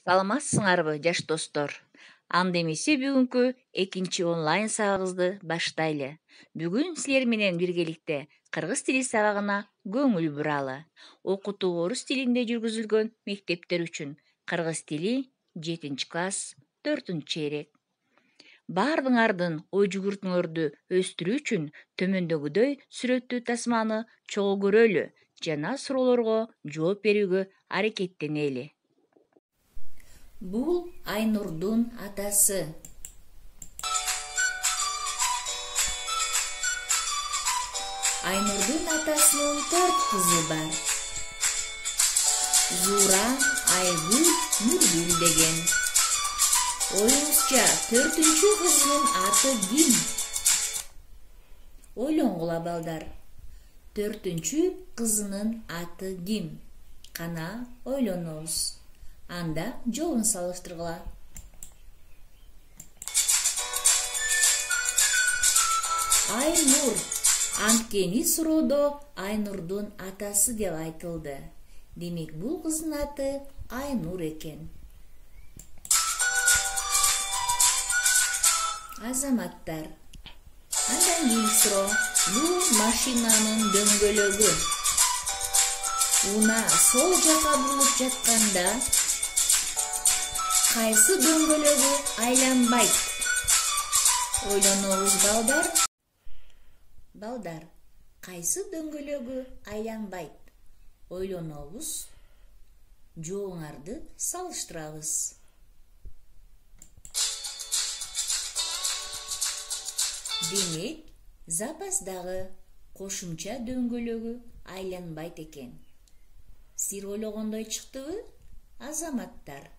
Саламатсыңарбы, жаш достор? Анда эмесе бүгүнкү экинчи онлайн сабагыбызды баштайлы. Бүгүн силер менен биргеликте кыргыз тили сабагына көңүл буралы. Окутуу орус тилинде жүргүзүлгөн мектептер үчүн кыргыз тили 7-класс 4-черек. Баардыгыңардын ой жүгүртүүңөрдү өстүрүү үчүн төмөндөгүдөй сүрөттүү тасманы чогуу көрөлү жана суроолорго жооп берүүгө аракеттенели. Бул Айнурдун атасы. Айнурдун атасынын 4 кызы бар. Зура, Айгүл, Нургүл деген. Оюңузча 4-чү кызынын аты ким? Ойлонгула балдар. 4-чү кызынын аты ким? Кана ойлонобуз. Анда жолун салыштыргыла. Айнур. Анткени суроодо Айнурдун атасы деп айтылды. Демек бул кыздын аты Айнур экен. Азаматтар. Андан кийинки суроо. Бул машинанын дөңгөлөгү. Уна сол жака бурулуп жатканда кайсы дөңгөлөгү айланбайт? Ойлонобуз балдар. Балдар, кайсы дөңгөлөгү айланбайт? Ойлонобуз. Жообуңарды салыштырабыз. Демек, запастагы кошумча дөңгөлөгү айланбайт экен. Сиз ойлогондой чыктыбы, азаматтар?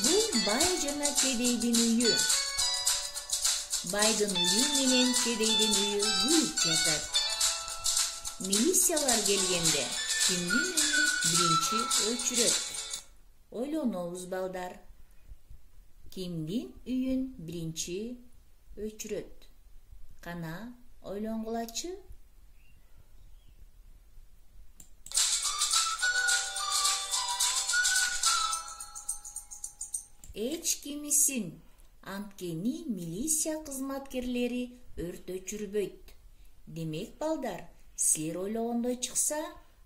Бул бай жана кедейдин үйү. Байдын үйү менен кедейдин үйү күлүп жатат. Милициялар келгенде кимдин үйүн биринчи өчүрөт? Ойлонобуз балдар. Кимдин үйүн биринчи өчүрөт? Кана ойлонгулачы. Эч кимисин, анткени милиция кызматкерлери өрт өчүрбөйт. Демек балдар, силер ойлогондой чыкса,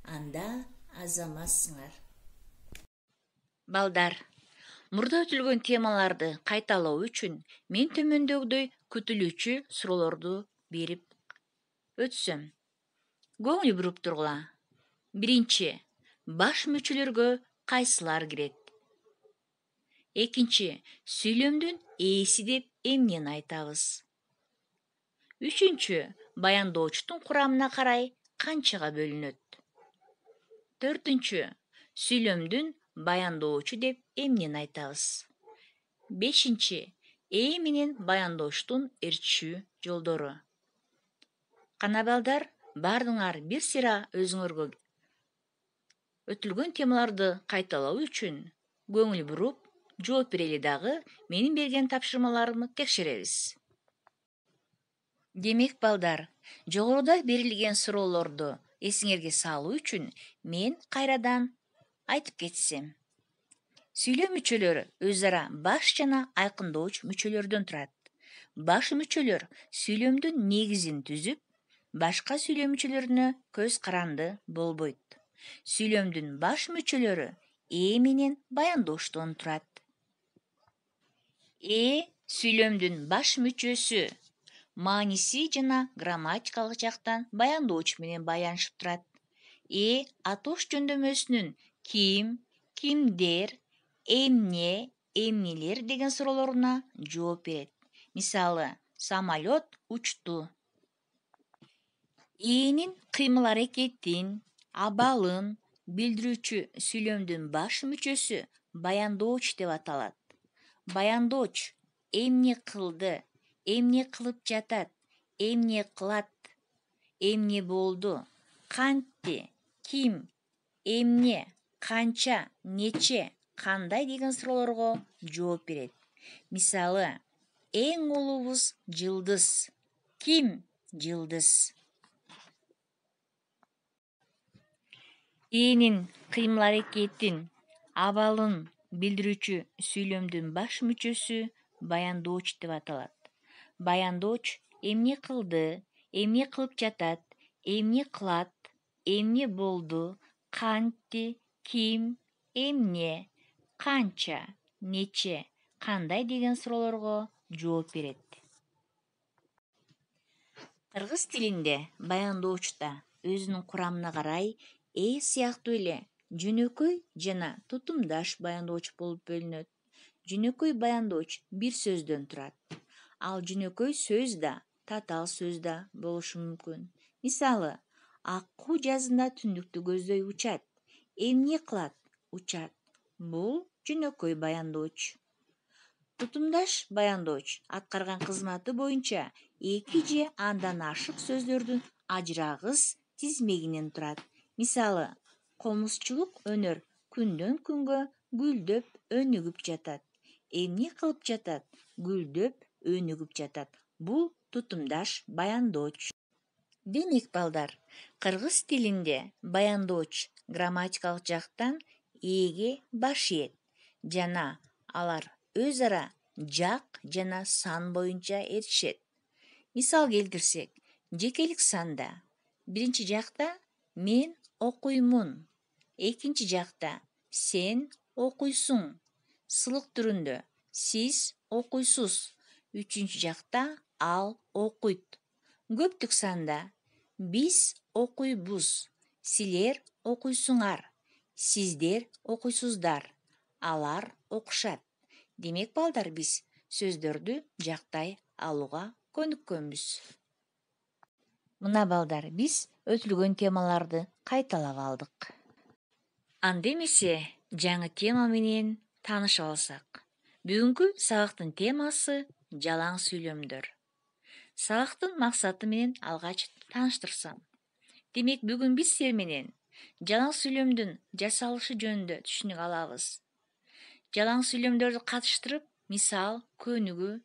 анда азаматсыңар. Балдар, мурда өтүлгөн темаларды кайталоо үчүн мен төмөндөгүдөй күтүлүүчү суроолорду берип өтсөм. Көңүл буруп тургула. Биринчи, баш мүчөлөргө кайсылар кирет? Экинчи, сүйлөмдүн ээси деп эмнени айтабыз? Үчүнчү, баяндоочтун курамына карай канчага бөлүнөт? Төртүнчү, сүйлөмдүн баяндоочу деп эмнени айтабыз? Бешинчи, ээ менен баяндооштун ээрчүү жолдору. Кана балдар, баардыгыңар бир сыйра өзүңөргө өтүлгөн темаларды кайталоо үчүн көңүл буруп жооп берели дагы менин берген тапшырмаларымды текшеребиз. Демек балдар, жогоруда берилген суроолорду эсиңерге салуу үчүн мен кайрадан айтып кетсем. Сүйлөм мүчөлөрү өз ара баш жана айкындооч мүчөлөрдөн турат. Баш мүчөлөр сүйлөмдүн негизин түзүп, башка сүйлөм мүчөлөрүнө көз каранды болбойт. Сүйлөмдүн баш мүчөлөрү ээ менен баяндооштон турат. Ээ сүйлөмдүн баш мүчөсү. Мааниси жана грамматикалык жактан баяндооч менен байланышып турат. Ээ атош жөндөмөсүнүн ким, кимдер, эмне, эмнелер деген суроолоруна жооп берет. Мисалы, самолет учту. Ээнин кыймыл аракетин, абалын билдирүүчү сүйлөмдүн баш мүчөсү баяндооч деп аталат. Баяндооч эмне кылды, эмне кылып жатат, эмне кылат, эмне болду, кантти, ким, эмне, канча, нече, кандай деген суроолорго жооп берет. Мисалы, эң улуубуз жылдыз. Ким жылдыз? Ээнин кыймыл-аракетин, абалын билдирүүчү сүйлөмдүн баш мүчөсү баяндооч деп аталат. Баяндооч эмне кылды, эмне кылып жатат, эмне кылат, эмне болду, кантти, ким, эмне, канча, нече, кандай деген суроолорго жооп берет. Кыргыз тилинде баяндоочта өзүнүн курамына карай сыяктуу эле жөнөкөй жана тутумдаш баяндооч болуп бөлүнөт. Жөнөкөй баяндооч бир сөздөн турат. Ал жөнөкөй сөз да, татаал сөз да болушу мүмкүн. Мисалы, аккуу жазында түндүктү көздөй учат. Эмне кылат? Учат. Бул жөнөкөй баяндооч. Тутумдаш баяндооч аткарган кызматы боюнча эки же андан ашык сөздөрдүн ажырагыс тизмегинен турат. Мисалы, комузчулук өнөр күндөн күнгө гүлдөп өнүгүп жатат. Эмне кылып жатат? Гүлдөп өнүгүп жатат. Бул тутумдаш баяндооч. Демек, балдар, кыргыз тилинде баяндооч грамматикалык жактан ээге баш ийет жана алар өз ара жак жана сан боюнча эришет. Мисал келтирсек, жекелик санда биринчи жакта мен окуймун, экинчи жакта сен окуйсуң, сылык түрүндө сиз окуйсуз, үчүнчү жакта ал окуйт. Көптүк санда биз окуйбуз, силер окуйсуңар, сиздер окуйсуздар, алар окушат. Демек, балдар, биз сөздөрдү жактай алууга көнүккөнбүз. Мына, балдар, биз өтүлгөн темаларды кайталап алдык. Анда эмесе жаңы тема менен таанышып алсак. Бүгүнкү сабактын темасы жалаң сүйлөмдөр. Сабактын максаты менен алгач тааныштырсам. Демек, бүгүн биз силер менен жалаң сүйлөмдүн жасалышы жөнүндө түшүнүк алабыз. Жалаң сүйлөмдөрдү катыштырып, мисал, көнүгүү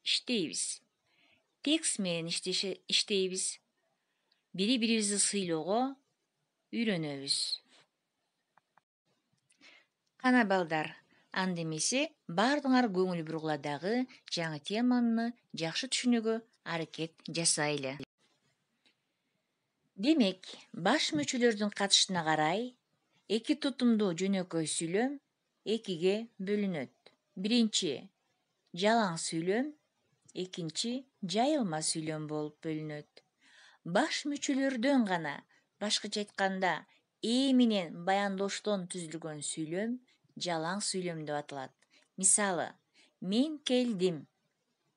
иштейбиз. Текст менен иштейбиз. Бири-бирибизди сыйлоого үйрөнөбүз. Кана, балдар, анда эмесе баардыгыңар көңүл бургула дагы жаңы теманы жакшы түшүнүүгө аракет жасайлы. Демек, баш мүчөлөрдүн катышына карай эки тутумдуу жөнөкөй сүйлөм экиге бөлүнөт. Биринчи жалаң сүйлөм, экинчи жайылма сүйлөм болуп бөлүнөт. Баш мүчөлөрдөн гана, башкача айтканда, менен баяндооштон түзүлгөн сүйлөм жалаң сүйлөм деп аталат. Мисалы, мен келдим.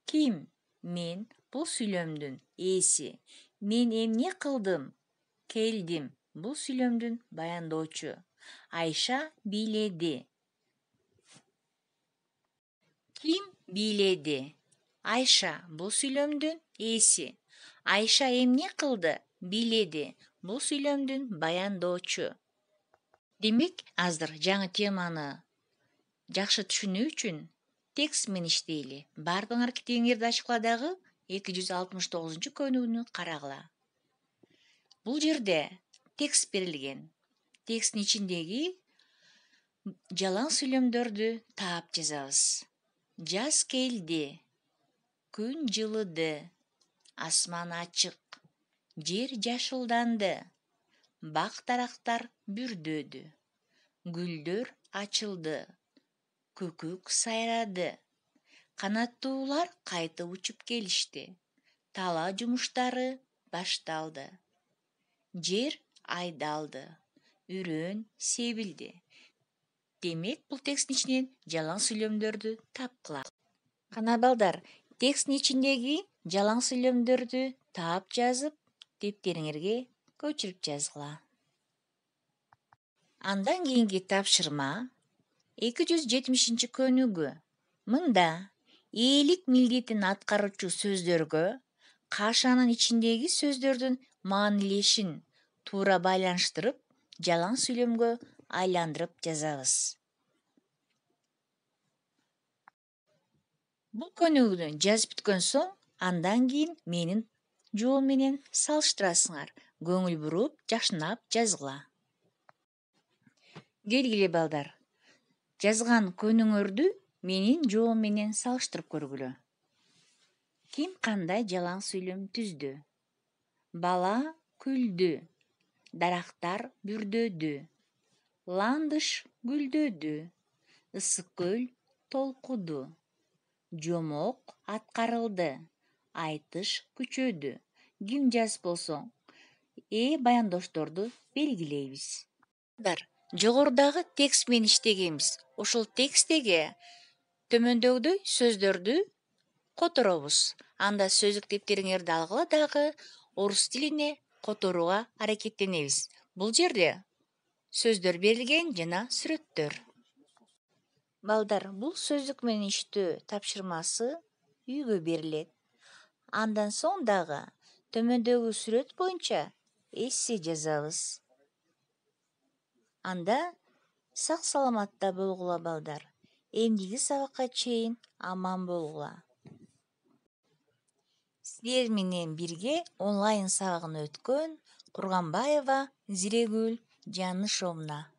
Ким? Мен бул сүйлөмдүн ээси. Мен эмне кылдым? Келдим. Бул сүйлөмдүн баяндоочу. Айша бийледи. Ким бийледи? Айша бул сүйлөмдүн ээси. Айша эмне кылды? Бийледи. Бул сүйлөмдүн баяндоочу. Демек, азыр жаңы теманы жакшы түшүнүү үчүн текст менен иштейли. Баардыгыңар китебиңерди ачкыла дагы 269-көнүгүүнү карагыла. Бул жерде текст берилген. Тексттин ичиндеги жалаң сүйлөмдөрдү таап жазабыз. Жаз келди, күн жылыды, асман ачык, жер жашылданды, бак-дарактар бүрдөдү, гүлдөр ачылды, көкөк сайрады, канаттуулар кайтып учуп келишти, талаа жумуштары башталды, жер айдалды, үрөөн себилди. Демек, бул тексттин ичинен жалаң сүйлөмдөрдү тапкыла. Кана, балдар, тексттин ичиндеги жалаң сүйлөмдөрдү таап жазып, дептериңерге көчүрүп жазгыла. Андан кийинки тапшырма 270-көнүгүү. Мында ээлик милдетин аткаруучу сөздөргө кашанын ичиндеги сөздөрдүн маанилешин туура байланыштырып, жалаң сүйлөмгө айландырып жазабыз. Бул көнүгүүнү жазып бүткөн соң, андан кийин менин жообум менен салыштырасыңар. Көңүл буруп, жакшынап жазгыла. Келгиле балдар, жазган күнүңөрдү менин жоом менен салыштырып көргүлө. Ким кандай жалаң сүйлөм түздү? Бала күлдү, дарактар бүрдөдү, ландыш гүлдөдү, ысык көл толкуду, жомок аткарылды, айтыш күчөдү. Ким жас болсоң, баяндошторду белгилейбиз. Жогорудагы текст менен иштегенбиз. Ошол текстеги төмөндөгүдөй сөздөрдү которобуз. Анда сөздүк дептериңерди алгыла дагы орус тилине которууга аракеттенебиз. Бул жерде сөздөр берилген жана сүрөттөр. Балдар, бул сөздүк менен иштөө тапшырмасы үйгө берилет. Андан соң дагы төмөндөгү сүрөт боюнча эссе жазабыз. Анда сак саламатта болгула балдар. Эмдиги сабакка чейин аман болгула. Силер менен бирге онлайн сабагын өткөн Курганбаева Зирегүл Жанышовна.